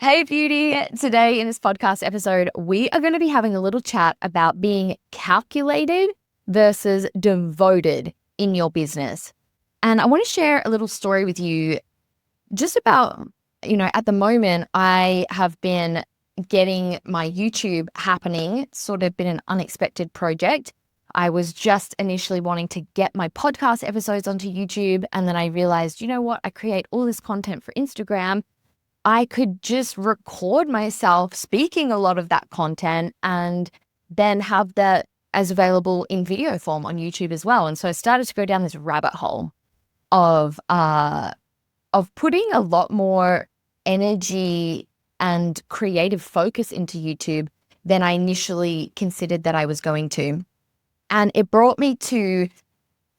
Hey, beauty. Today in this podcast episode, we are going to be having a little chat about being calculated versus devoted in your business. And I want to share a little story with you just about, at the moment, I have been getting my YouTube happening. It's sort of been an unexpected project. I was just initially wanting to get my podcast episodes onto YouTube. And then I realized, you know what? I create all this content for Instagram. I could just record myself speaking a lot of that content and then have that as available in video form on YouTube as well. And so I started to go down this rabbit hole of putting a lot more energy and creative focus into YouTube than I initially considered that I was going to. And it brought me to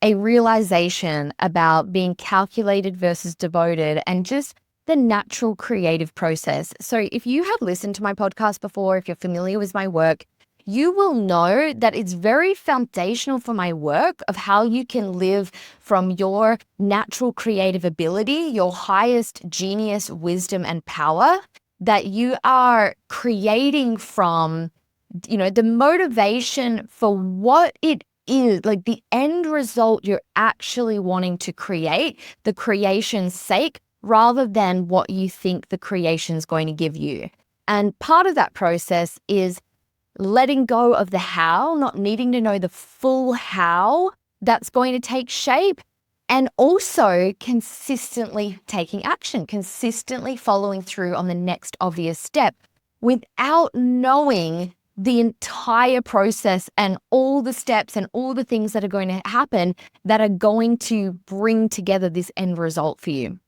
a realization about being calculated versus devoted and just the natural creative process. So if you have listened to my podcast before, if you're familiar with my work, you will know that it's very foundational for my work of how you can live from your natural creative ability, your highest genius, wisdom, and power that you are creating from, the motivation for what it is, like the end result you're actually wanting to create, the creation's sake, rather than what you think the creation is going to give you. And part of that process is letting go of the how, not needing to know the full how that's going to take shape, and also consistently taking action, consistently following through on the next obvious step without knowing the entire process and all the steps and all the things that are going to happen that are going to bring together this end result for you.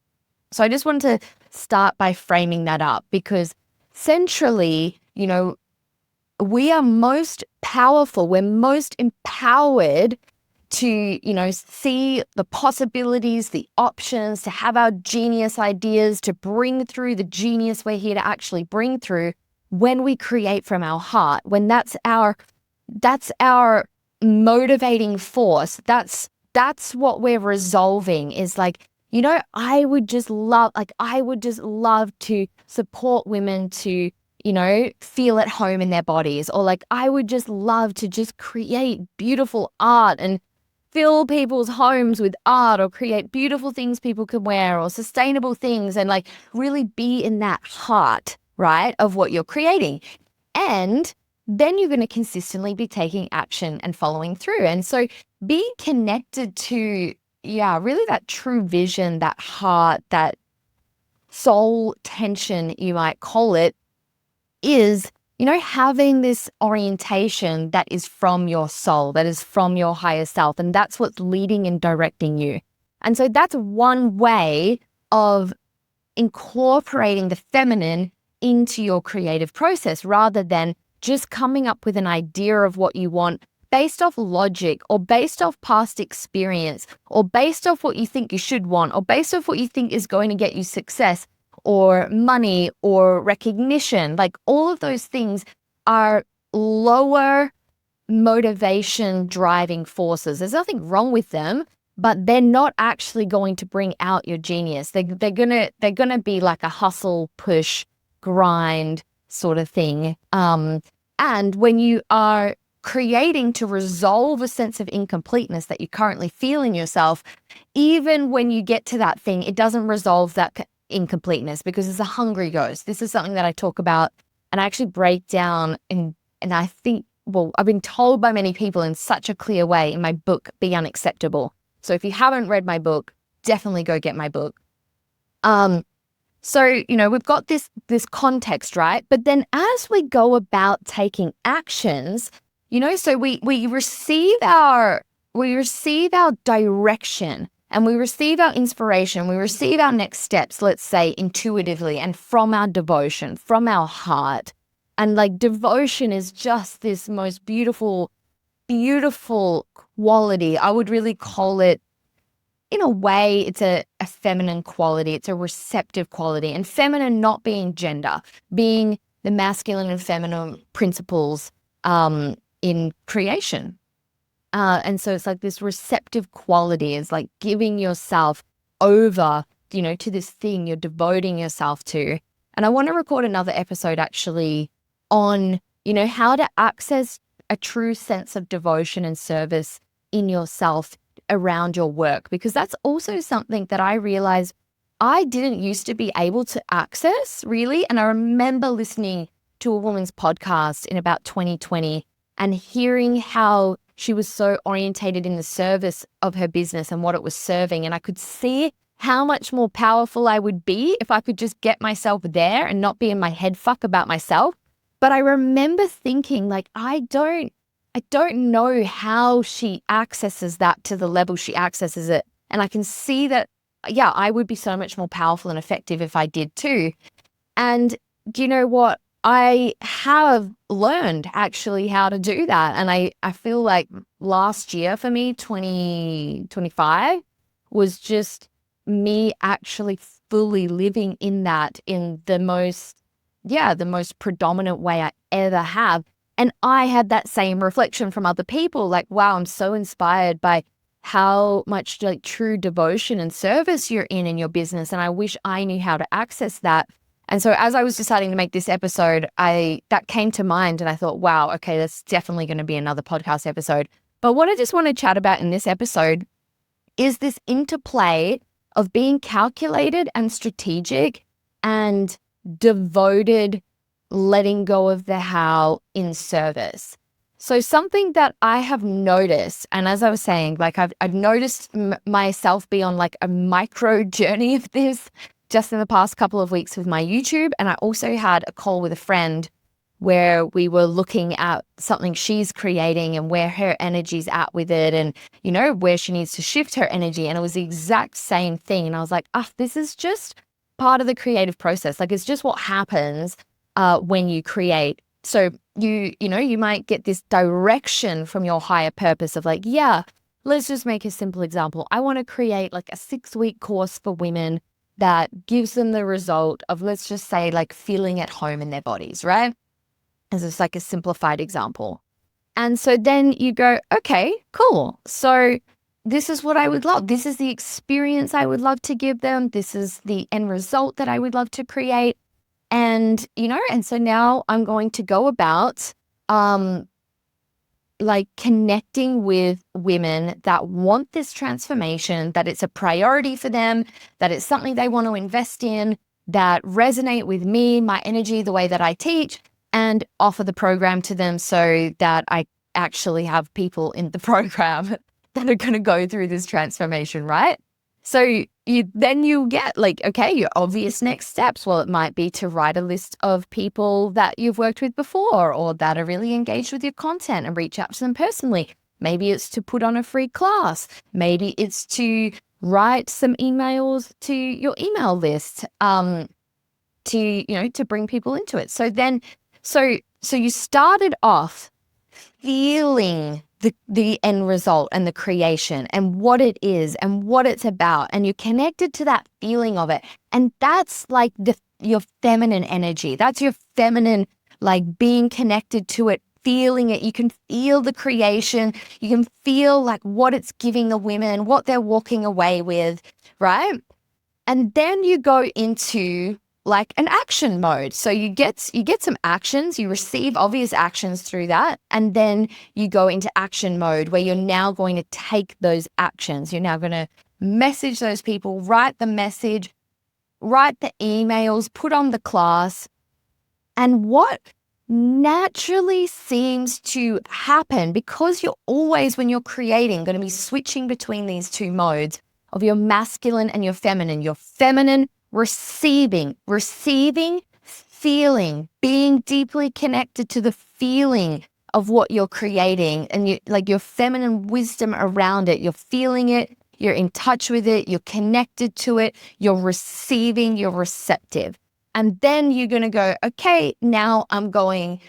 So I just wanted to start by framing that up because centrally, we are most powerful. We're most empowered to, see the possibilities, the options, to have our genius ideas, to bring through the genius we're here to actually bring through when we create from our heart, when that's our motivating force. That's what we're resolving is like, I would just love to support women to, feel at home in their bodies, or like, I would just love to just create beautiful art and fill people's homes with art, or create beautiful things people can wear, or sustainable things, and like really be in that heart, right, of what you're creating. And then you're going to consistently be taking action and following through. And so being connected to really that true vision, that heart, that soul tension, you might call it, is, having this orientation that is from your soul, that is from your higher self. And that's what's leading and directing you. And so that's one way of incorporating the feminine into your creative process rather than just coming up with an idea of what you want based off logic or based off past experience or based off what you think you should want or based off what you think is going to get you success or money or recognition. Like all of those things are lower motivation driving forces. There's nothing wrong with them, but they're not actually going to bring out your genius. They're gonna be like a hustle, push, grind sort of thing. And when you are creating to resolve a sense of incompleteness that you currently feel in yourself, even when you get to that thing, it doesn't resolve that incompleteness because it's a hungry ghost. This is something that I talk about and I actually break down and I think, I've been told by many people in such a clear way in my book, Be Unacceptable. So if you haven't read my book, definitely go get my book. So, we've got this context, right? But then as we go about taking actions, so we receive our direction and we receive our inspiration, we receive our next steps, let's say intuitively and from our devotion, from our heart. And like devotion is just this most beautiful, beautiful quality. I would really call it, in a way, it's a feminine quality. It's a receptive quality. And feminine not being gender, being the masculine and feminine principles in creation. And so it's like this receptive quality is like giving yourself over, to this thing you're devoting yourself to. And I want to record another episode actually on, how to access a true sense of devotion and service in yourself around your work, because that's also something that I realized I didn't used to be able to access really. And I remember listening to a woman's podcast in about 2020 and hearing how she was so orientated in the service of her business and what it was serving. And I could see how much more powerful I would be if I could just get myself there and not be in my head fuck about myself. But I remember thinking like, I don't know how she accesses that to the level she accesses it. And I can see that, yeah, I would be so much more powerful and effective if I did too. And do you know what? I have learned actually how to do that. And I feel like last year for me, 2025, was just me actually fully living in that in the most predominant way I ever have. And I had that same reflection from other people, like, wow, I'm so inspired by how much like true devotion and service you're in your business. And I wish I knew how to access that. And so as I was deciding to make this episode, that came to mind and I thought, wow, okay, that's definitely going to be another podcast episode. But what I just want to chat about in this episode is this interplay of being calculated and strategic and devoted, letting go of the how in service. So something that I have noticed, and as I was saying, like I've noticed myself be on like a micro journey of this just in the past couple of weeks with my YouTube. And I also had a call with a friend where we were looking at something she's creating and where her energy's at with it and, where she needs to shift her energy. And it was the exact same thing. And I was like, this is just part of the creative process. Like it's just what happens when you create. So you might get this direction from your higher purpose of like, yeah, let's just make a simple example. I want to create like a 6-week course for women that gives them the result of, let's just say, like feeling at home in their bodies, right? As it's like a simplified example. And so then you go, okay, cool. So this is what I would love. This is the experience I would love to give them. This is the end result that I would love to create. And, and so now I'm going to go about like connecting with women that want this transformation, that it's a priority for them, that it's something they want to invest in, that resonate with me, my energy, the way that I teach, and offer the program to them so that I actually have people in the program that are going to go through this transformation, right? So you get like, okay, your obvious next steps. Well, it might be to write a list of people that you've worked with before or that are really engaged with your content and reach out to them personally. Maybe it's to put on a free class. Maybe it's to write some emails to your email list to bring people into it. So you started off feeling the end result and the creation and what it is and what it's about. And you're connected to that feeling of it. And that's like your feminine energy. That's your feminine, like being connected to it, feeling it. You can feel the creation. You can feel like what it's giving the women, what they're walking away with, right? And then you go into like an action mode. So you get some actions, you receive obvious actions through that. And then you go into action mode where you're now going to take those actions. You're now going to message those people, write the message, write the emails, put on the class. And what naturally seems to happen, because you're always, when you're creating, going to be switching between these two modes of your masculine and your feminine receiving, feeling, being deeply connected to the feeling of what you're creating and your feminine wisdom around it. You're feeling it, you're in touch with it, you're connected to it, you're receiving, you're receptive. And then you're going to go, okay, now I'm going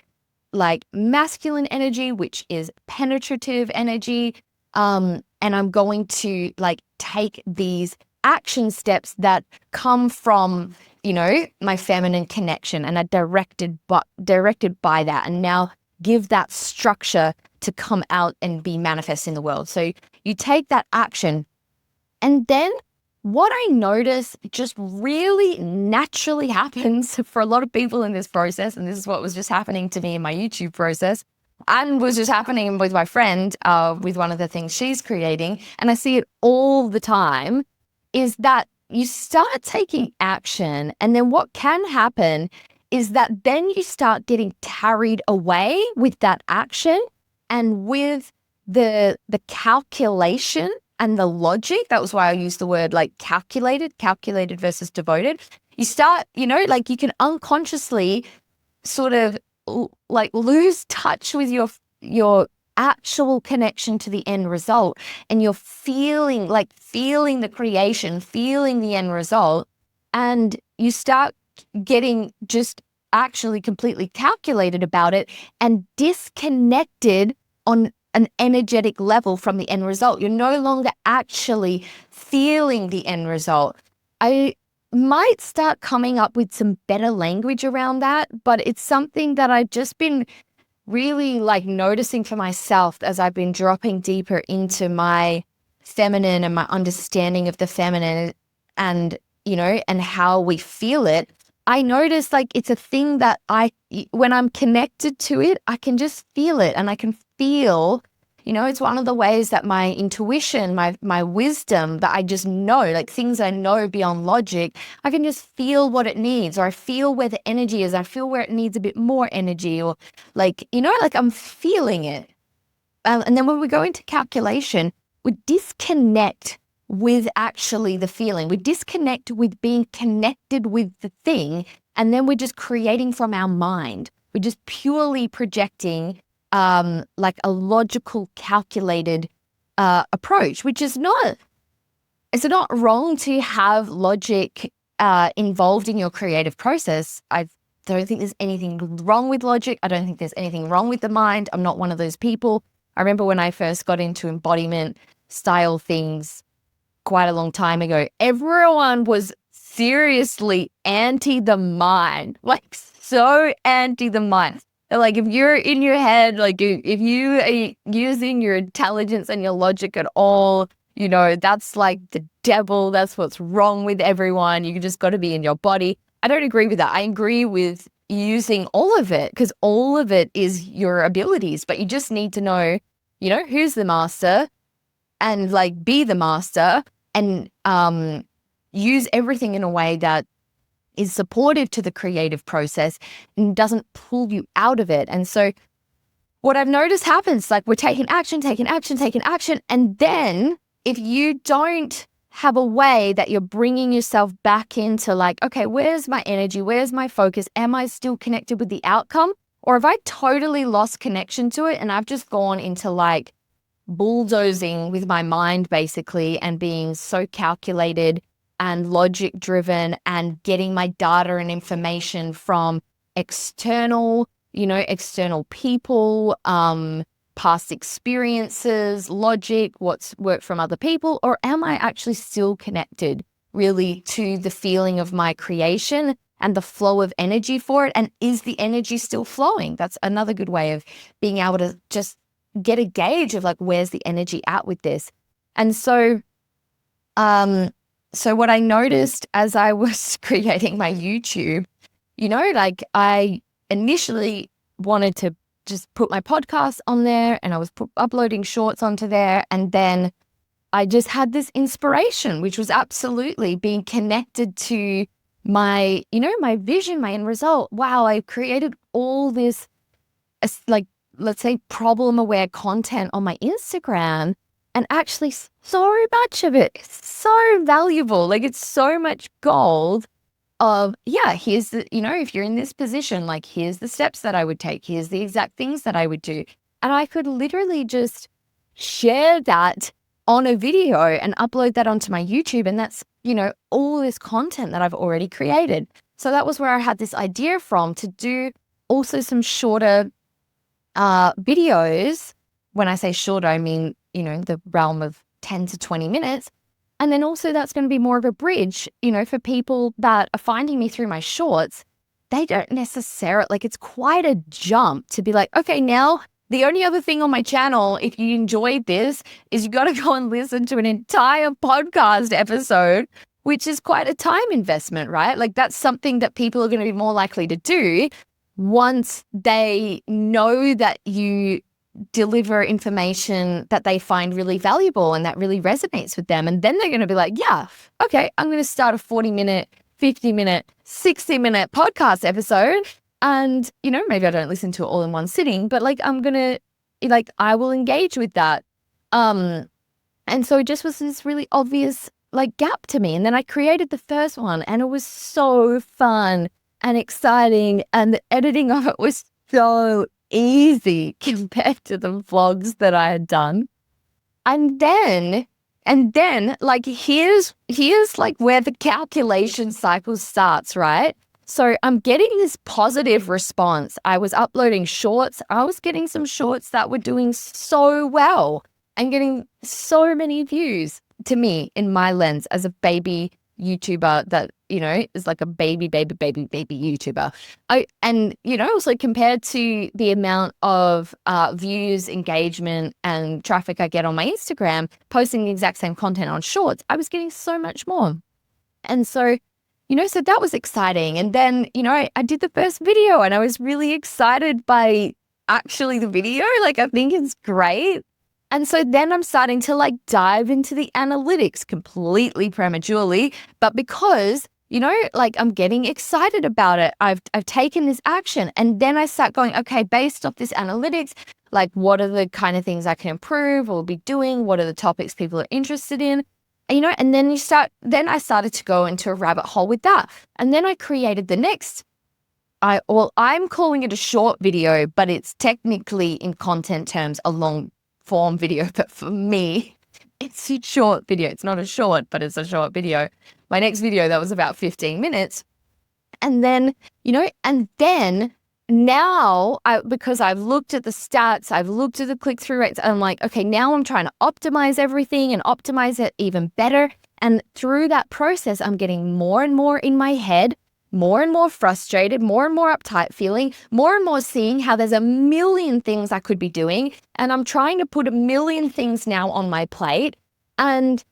like masculine energy, which is penetrative energy. And I'm going to like take these action steps that come from, my feminine connection and are directed by that, and now give that structure to come out and be manifest in the world. So you take that action, and then what I notice just really naturally happens for a lot of people in this process, and this is what was just happening to me in my YouTube process, and was just happening with my friend with one of the things she's creating, and I see it all the time, is that you start taking action, and then what can happen is that then you start getting carried away with that action and with the calculation and the logic. That was why I used the word like calculated versus devoted. You start, like you can unconsciously sort of like lose touch with your actual connection to the end result, and you're feeling the creation, feeling the end result, and you start getting just actually completely calculated about it and disconnected on an energetic level from the end result. You're no longer actually feeling the end result. I might start coming up with some better language around that, but it's something that I've just been really like noticing for myself as I've been dropping deeper into my feminine and my understanding of the feminine and, and how we feel it. I notice like it's a thing that when I'm connected to it, I can just feel it, and I can feel, it's one of the ways that my intuition, my wisdom, that I just know, like things I know beyond logic, I can just feel what it needs, or I feel where the energy is. I feel where it needs a bit more energy, or like I'm feeling it. And then when we go into calculation, we disconnect with actually the feeling. We disconnect with being connected with the thing, and then we're just creating from our mind. We're just purely projecting like a logical, calculated approach, which is it's not wrong to have logic involved in your creative process. I don't think there's anything wrong with logic. I don't think there's anything wrong with the mind. I'm not one of those people. I remember when I first got into embodiment style things quite a long time ago, everyone was seriously anti the mind, like so anti the mind. Like if you're in your head, like if you are using your intelligence and your logic at all, that's like the devil. That's what's wrong with everyone. You just got to be in your body. I don't agree with that. I agree with using all of it, because all of it is your abilities, but you just need to know, who's the master, and like be the master, and use everything in a way that is supportive to the creative process and doesn't pull you out of it. And so what I've noticed happens, like we're taking action. And then if you don't have a way that you're bringing yourself back into like, okay, where's my energy? Where's my focus? Am I still connected with the outcome? Or have I totally lost connection to it and I've just gone into like bulldozing with my mind basically, and being so calculated and logic driven, and getting my data and information from external people, past experiences, logic, what's worked from other people? Or am I actually still connected really to the feeling of my creation and the flow of energy for it? And is the energy still flowing? That's another good way of being able to just get a gauge of like, where's the energy at with this? And so, so what I noticed as I was creating my YouTube, like I initially wanted to just put my podcast on there, and I was uploading shorts onto there. And then I just had this inspiration, which was absolutely being connected to my, my vision, my end result. Wow, I created all this, like, let's say problem aware content on my Instagram, and actually so much of it is so valuable. Like it's so much gold of, here's the, if you're in this position, like here's the steps that I would take. Here's the exact things that I would do. And I could literally just share that on a video and upload that onto my YouTube. And that's, all this content that I've already created. So that was where I had this idea from, to do also some shorter videos. When I say shorter, I mean, the realm of 10 to 20 minutes. And then also that's going to be more of a bridge, for people that are finding me through my shorts. They don't necessarily, like it's quite a jump to be like, okay, now The only other thing on my channel, if you enjoyed this, is you got to go and listen to an entire podcast episode, which is quite a time investment, right? Like that's something that people are going to be more likely to do once they know that you deliver information that they find really valuable and that really resonates with them. And then they're going to be like, yeah, okay, I'm going to start a 40-minute, 50-minute, 60-minute podcast episode. And, maybe I don't listen to it all in one sitting, but like, I will engage with that. And so it just was this really obvious like gap to me. And then I created the first one and it was so fun and exciting. And the editing of it was so easy compared to the vlogs that I had done. And then like, here's like where the calculation cycle starts, right? So I'm getting this positive response. I was uploading shorts. I was getting some shorts that were doing so well and getting so many views to me in my lens as a baby YouTuber that, is like a baby YouTuber. Also compared to the amount of views, engagement, and traffic I get on my Instagram, posting the exact same content on shorts, I was getting so much more. And so, so that was exciting. And then, I did the first video and I was really excited by actually the video. Like, I think it's great. And so then I'm starting to like dive into the analytics completely prematurely, but because, like I'm getting excited about it, I've taken this action and then I start going, okay, based off this analytics, like what are the kind of things I can improve or be doing? What are the topics people are interested in? And then I started to go into a rabbit hole with that. And then I created the next, I'm calling it a short video, but it's technically in content terms a long form video, but for me, it's a short video. It's not a short, but it's a short video. My next video, that was about 15 minutes. And then, now because I've looked at the stats, I've looked at the click-through rates, I'm like, okay, now I'm trying to optimize everything and optimize it even better. And through that process, I'm getting more and more in my head, more and more frustrated, more and more uptight feeling, more and more seeing how there's a million things I could be doing. And I'm trying to put a million things now on my plate. And,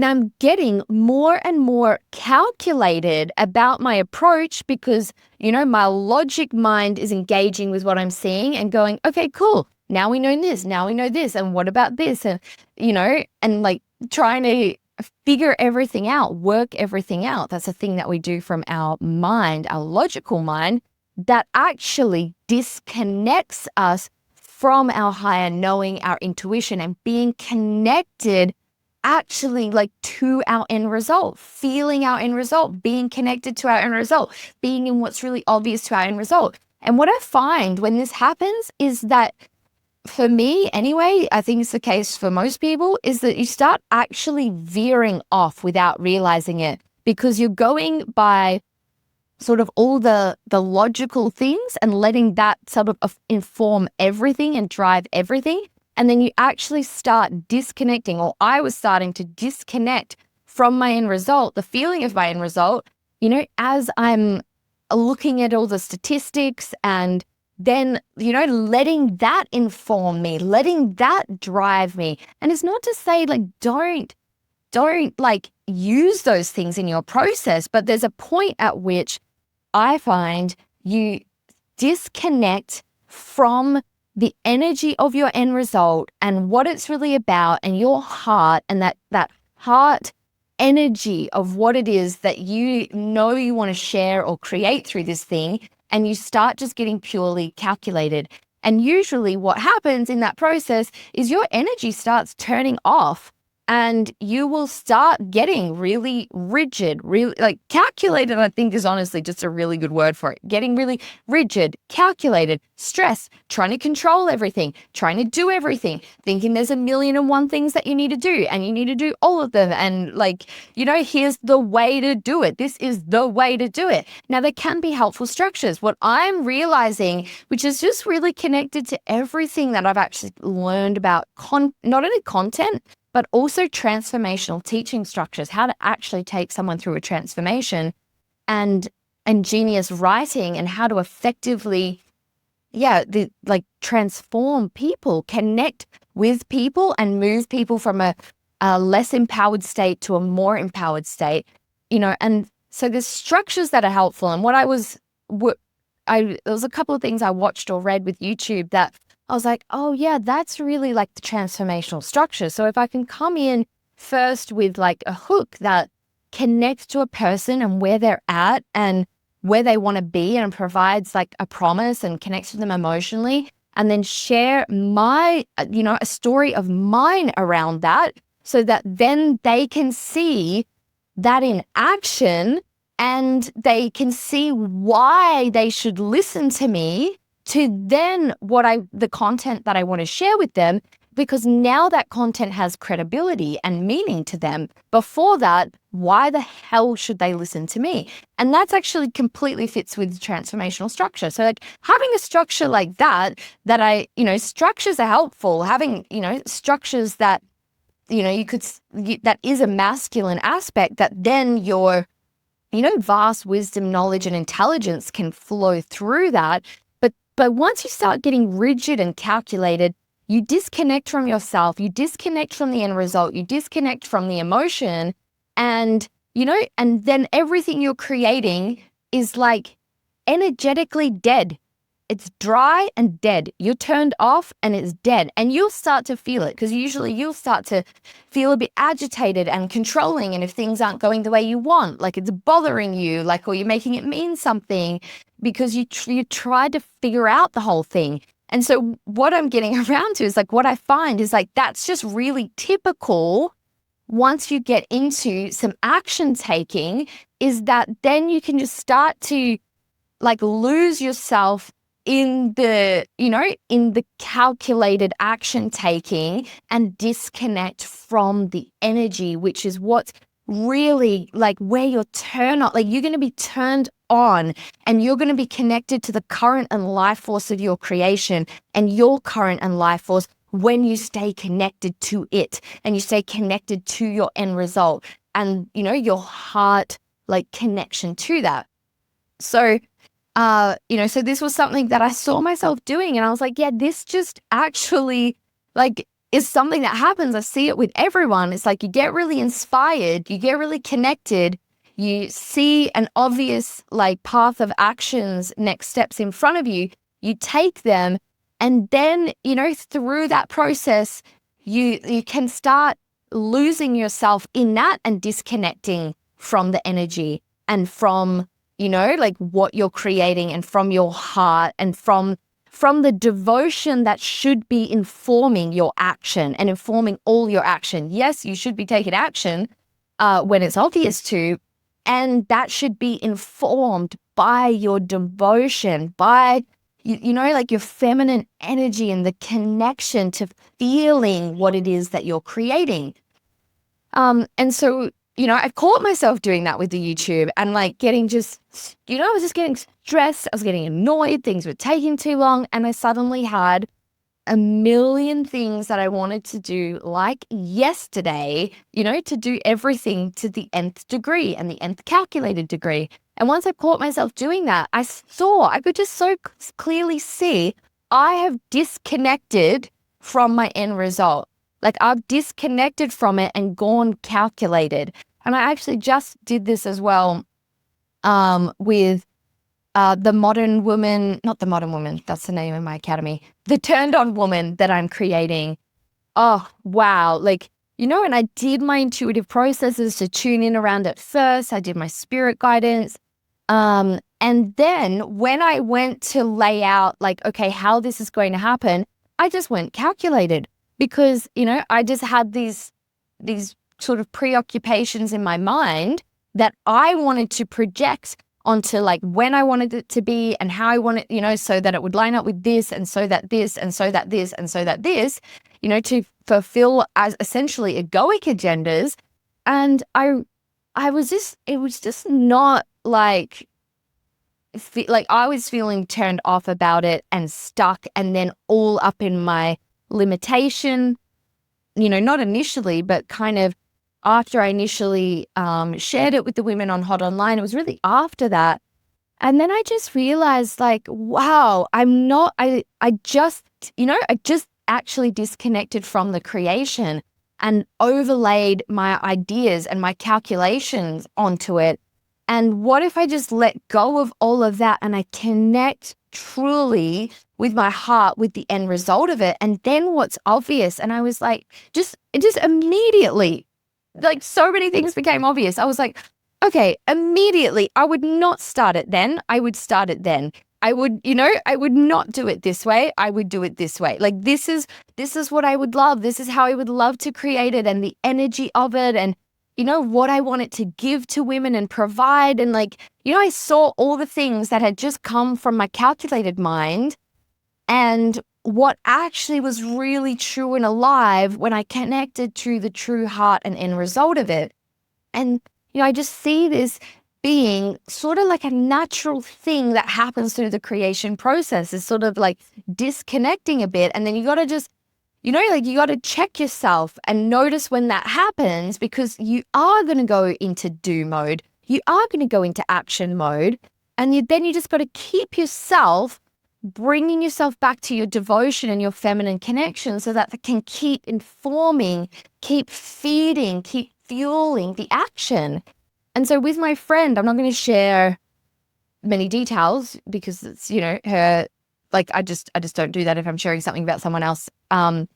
I'm getting more and more calculated about my approach because, my logic mind is engaging with what I'm seeing and going, okay, cool. Now we know this. Now we know this. And what about this? And, and like trying to figure everything out, work everything out. That's a thing that we do from our mind, our logical mind, that actually disconnects us from our higher knowing, our intuition, and being connected actually like to our end result, feeling our end result, being connected to our end result, being in what's really obvious to our end result. And what I find when this happens is that, for me anyway, I think it's the case for most people, is that you start actually veering off without realizing it because you're going by sort of all the logical things and letting that sort of inform everything and drive everything. And then you actually start disconnecting, or I was starting to disconnect from my end result, the feeling of my end result, as I'm looking at all the statistics and then, letting that inform me, letting that drive me. And it's not to say like, don't like use those things in your process, but there's a point at which I find you disconnect from the energy of your end result and what it's really about and your heart and that heart energy of what it is that you want to share or create through this thing. And you start just getting purely calculated. And usually what happens in that process is your energy starts turning off and you will start getting really rigid, really like calculated, I think is honestly just a really good word for it. Getting really rigid, calculated, stressed, trying to control everything, trying to do everything, thinking there's a million and one things that you need to do and you need to do all of them. And like, here's the way to do it. This is the way to do it. Now, there can be helpful structures. What I'm realizing, which is just really connected to everything that I've actually learned about not only content, but also transformational teaching structures, how to actually take someone through a transformation and ingenious writing and how to effectively transform people, connect with people and move people from a less empowered state to a more empowered state, and so there's structures that are helpful. And there was a couple of things I watched or read with YouTube that I was like, oh yeah, that's really like the transformational structure. So if I can come in first with like a hook that connects to a person and where they're at and where they want to be and provides like a promise and connects with them emotionally, and then share a story of mine around that so that then they can see that in action and they can see why they should listen to me to then the content that I want to share with them, because now that content has credibility and meaning to them. Before that, why the hell should they listen to me? And that's actually completely fits with transformational structure. So like having a structure like that structures are helpful. Having, structures that, that is a masculine aspect that then your, vast wisdom, knowledge, and intelligence can flow through that. But once you start getting rigid and calculated, you disconnect from yourself, you disconnect from the end result, you disconnect from the emotion, and then everything you're creating is like energetically dead. It's dry and dead. You're turned off and it's dead. And you'll start to feel it, because usually you'll start to feel a bit agitated and controlling. And if things aren't going the way you want, like it's bothering you, like, or you're making it mean something because you tried to figure out the whole thing. And so what I'm getting around to is like, what I find is like, that's just really typical. Once you get into some action taking, is that then you can just start to like lose yourself in the calculated action taking and disconnect from the energy, which is what's really like where you're you're going to be turned on and you're going to be connected to the current and life force of your creation and your current and life force when you stay connected to it and you stay connected to your end result and, your heart like connection to that. So so this was something that I saw myself doing and I was like, yeah, this just actually like is something that happens. I see it with everyone. It's like you get really inspired, you get really connected, you see an obvious like path of actions, next steps in front of you, you take them, and then, through that process, you can start losing yourself in that and disconnecting from the energy and from like what you're creating and from your heart and from the devotion that should be informing your action and informing all your action. Yes, you should be taking action when it's obvious to, and that should be informed by your devotion, by, like your feminine energy and the connection to feeling what it is that you're creating. And so, I caught myself doing that with the YouTube and like getting just, I was just getting stressed. I was getting annoyed. Things were taking too long. And I suddenly had a million things that I wanted to do like yesterday, to do everything to the nth degree and the nth calculated degree. And once I caught myself doing that, I could just so clearly see I have disconnected from my end result. Like I've disconnected from it and gone calculated. And I actually just did this as well with the modern woman, not the modern woman, that's the name of my academy, the turned on woman that I'm creating. Oh, wow. Like, and I did my intuitive processes to tune in around it first. I did my spirit guidance. And then when I went to lay out like, okay, how this is going to happen, I just went calculated because, I just had these sort of preoccupations in my mind that I wanted to project onto like when I wanted it to be and how I want it, so that it would line up with this and so that this and so that this and so that this, to fulfill as essentially egoic agendas. And it was just not like I was feeling turned off about it and stuck and then all up in my limitation, not initially, but kind of after I initially shared it with the women on Hot Online. It was really after that And then I just realized like, wow, I just actually disconnected from the creation and overlaid my ideas and my calculations onto it. And what if I just let go of all of that and I connect truly with my heart, with the end result of it? And then what's obvious? And I was like, just immediately, like so many things became obvious. I was like, okay, immediately, I would not start it then. I would start it then. I would not do it this way. I would do it this way. Like this is what I would love. This is how I would love to create it, and the energy of it, and what I want it to give to women and provide. And like, I saw all the things that had just come from my calculated mind and what actually was really true and alive when I connected to the true heart and end result of it. And, I just see this being sort of like a natural thing that happens through the creation process. Is sort of like disconnecting a bit. And then you got to just, you got to check yourself and notice when that happens, because you are going to go into do mode. You are going to go into action mode. And then you just got to keep yourself bringing yourself back to your devotion and your feminine connection so that they can keep informing, keep feeding, keep fueling the action. And so with my friend, I'm not going to share many details because it's, her, like, I just don't do that if I'm sharing something about someone else. But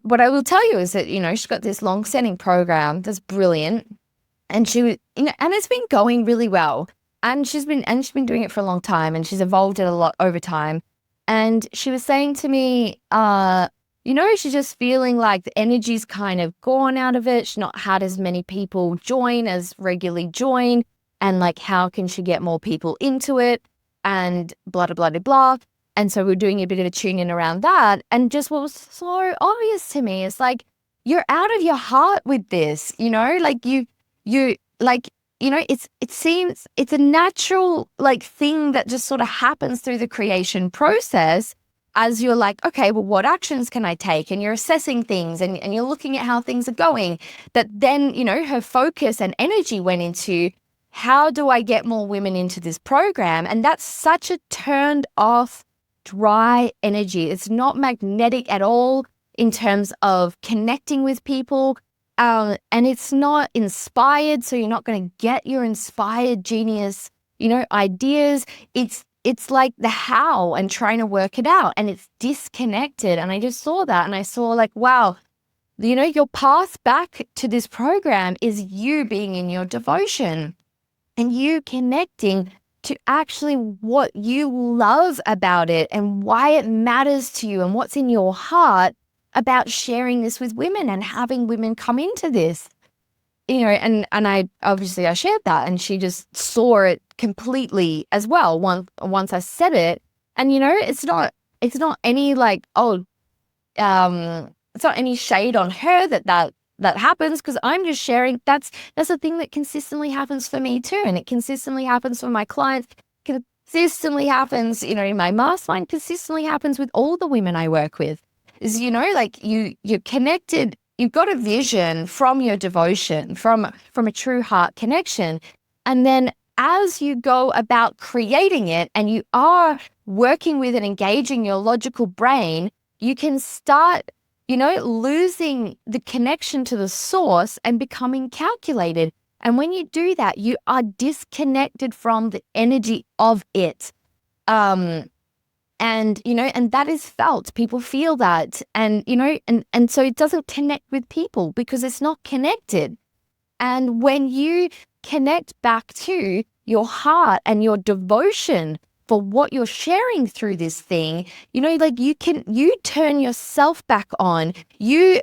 what I will tell you is that, she's got this long-standing program that's brilliant, and and it's been going really well. And she's been doing it for a long time, and she's evolved it a lot over time. And she was saying to me, she's just feeling like the energy's kind of gone out of it. She's not had as many people join as regularly join. And like, how can she get more people into it? And blah, blah, blah, blah. And so we're doing a bit of a tune in around that. And just what was so obvious to me is like, you're out of your heart with this, like it seems it's a natural like thing that just sort of happens through the creation process as you're like, okay, well, what actions can I take? And you're assessing things and you're looking at how things are going. That then, her focus and energy went into, how do I get more women into this program? And that's such a turned off, dry energy. It's not magnetic at all in terms of connecting with people. And it's not inspired, so you're not going to get your inspired genius, ideas. It's like the how and trying to work it out, and it's disconnected. And I just saw that, and I saw like, wow, your path back to this program is you being in your devotion and you connecting to actually what you love about it and why it matters to you and what's in your heart about sharing this with women and having women come into this, and I shared that, and she just saw it completely as well once I said it. And it's not any like, it's not any shade on her that happens, because I'm just sharing that's a thing that consistently happens for me too, and it consistently happens for my clients, consistently happens, in my mastermind, consistently happens with all the women I work with. Is, like you're connected, you've got a vision from your devotion, from a true heart connection. And then as you go about creating it and you are working with and engaging your logical brain, you can start, losing the connection to the source and becoming calculated. And when you do that, you are disconnected from the energy of it. And that is felt. People feel that. And, and so it doesn't connect with people because it's not connected. And when you connect back to your heart and your devotion for what you're sharing through this thing, you turn yourself back on, you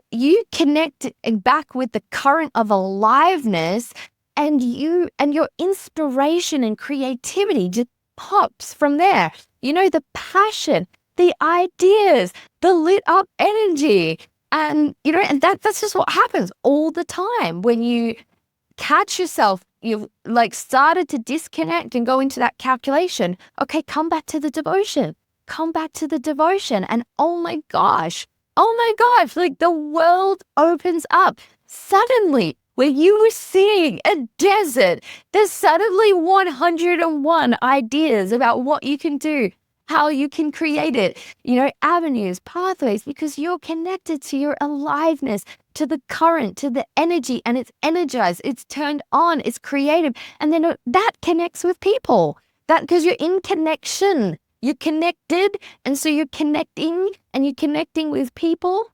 connect back with the current of aliveness, and your inspiration and creativity just pops from there. The passion, the ideas, the lit up energy. And, and that's just what happens all the time when you catch yourself. You've like started to disconnect and go into that calculation. Okay, come back to the devotion. Come back to the devotion. And oh my gosh, like the world opens up. Suddenly, where you were seeing a desert. There's suddenly 101 ideas about what you can do, how you can create it, avenues, pathways, because you're connected to your aliveness, to the current, to the energy, and it's energized, it's turned on, it's creative. And then that connects with people. That because you're in connection, you're connected. And so you're connecting with people.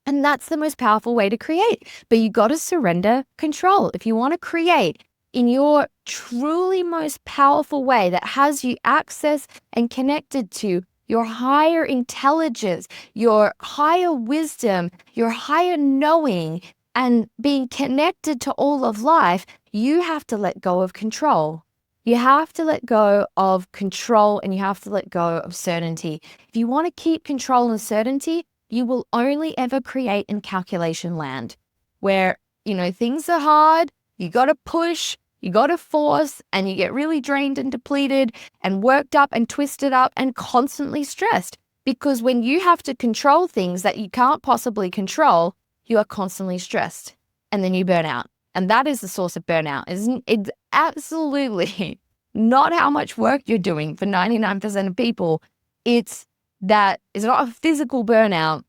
And that's the most powerful way to create. But you got to surrender control. If you want to create in your truly most powerful way that has you access and connected to your higher intelligence, your higher wisdom, your higher knowing, and being connected to all of life, you have to let go of control. You have to let go of control, and you have to let go of certainty. If you want to keep control and certainty, you will only ever create in calculation land, where, things are hard, you got to push, you got to force, and you get really drained and depleted and worked up and twisted up and constantly stressed. Because when you have to control things that you can't possibly control, you are constantly stressed, and then you burn out. And that is the source of burnout. It's absolutely not how much work you're doing for 99% of people. It's that it's not a physical burnout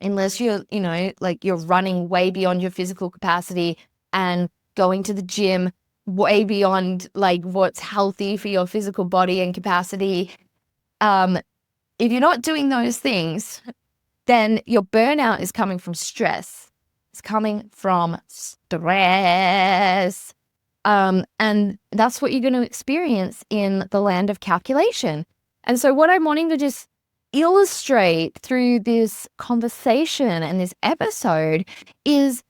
unless you're, you're running way beyond your physical capacity and going to the gym way beyond what's healthy for your physical body and capacity. If you're not doing those things, then your burnout is coming from stress. It's coming from stress. And that's what you're going to experience in the land of calculation. And so what I'm wanting to just illustrate through this conversation and this episode is,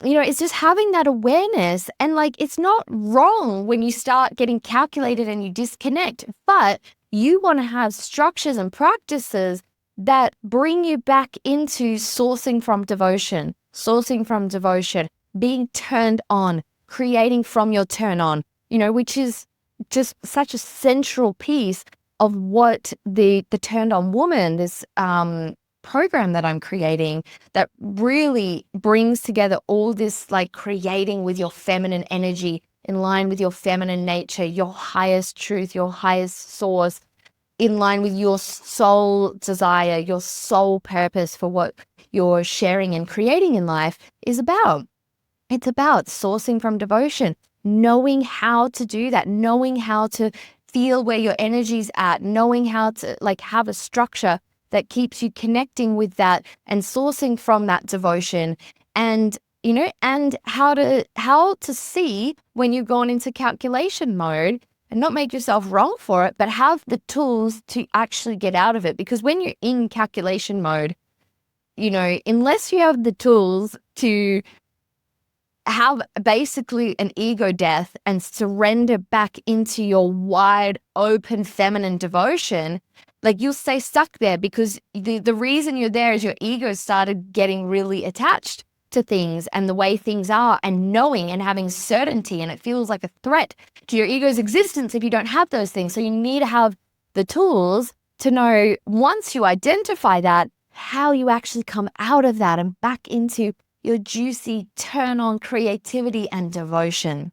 it's just having that awareness. And it's not wrong when you start getting calculated and you disconnect, but you want to have structures and practices that bring you back into sourcing from devotion, being turned on, creating from your turn on, which is just such a central piece of what the Turned On Woman, this program that I'm creating, that really brings together all this creating with your feminine energy, in line with your feminine nature, your highest truth, your highest source, in line with your soul desire, your soul purpose for what you're sharing and creating in life is about. It's about sourcing from devotion, knowing how to do that, knowing how to feel where your energy's at, knowing how to have a structure that keeps you connecting with that and sourcing from that devotion, and and how to see when you've gone into calculation mode and not make yourself wrong for it, but have the tools to actually get out of it. Because when you're in calculation mode, unless you have the tools to have basically an ego death and surrender back into your wide open feminine devotion, you'll stay stuck there, because the reason you're there is your ego started getting really attached to things and the way things are, and knowing and having certainty, and it feels like a threat to your ego's existence if you don't have those things. So you need to have the tools to know, once you identify that, how you actually come out of that and back into your juicy turn on creativity and devotion.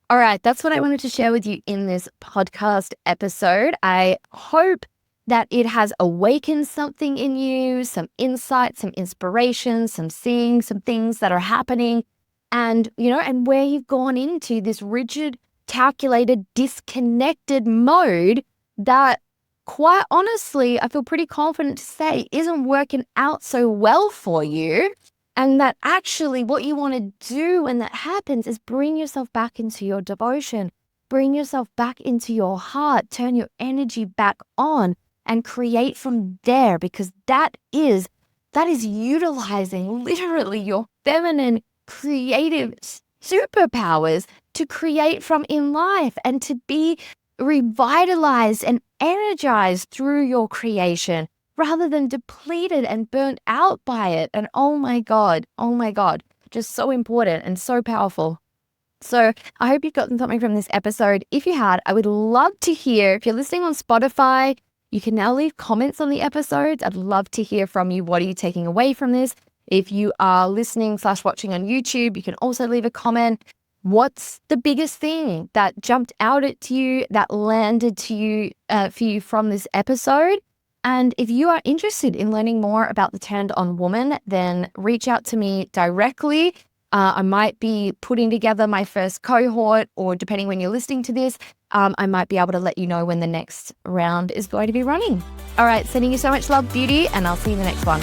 All right, that's what I wanted to share with you in this podcast episode. I hope that it has awakened something in you, some insight, some inspiration, some seeing, some things that are happening, and, and where you've gone into this rigid, calculated, disconnected mode that, quite honestly, I feel pretty confident to say isn't working out so well for you. And that actually what you want to do when that happens is bring yourself back into your devotion, bring yourself back into your heart, turn your energy back on and create from there, because that is utilizing literally your feminine creative superpowers to create from in life and to be revitalized and energized through your creation, rather than depleted and burnt out by it. And oh my God, just so important and so powerful. So I hope you've gotten something from this episode. If you had, I would love to hear, if you're listening on Spotify, you can now leave comments on the episodes. I'd love to hear from you. What are you taking away from this? If you are listening/watching on YouTube, you can also leave a comment. What's the biggest thing that jumped out at you, that landed to you for you from this episode? And if you are interested in learning more about the Turned On Woman, then reach out to me directly. I might be putting together my first cohort, or depending when you're listening to this, I might be able to let you know when the next round is going to be running. All right, sending you so much love, beauty, and I'll see you in the next one.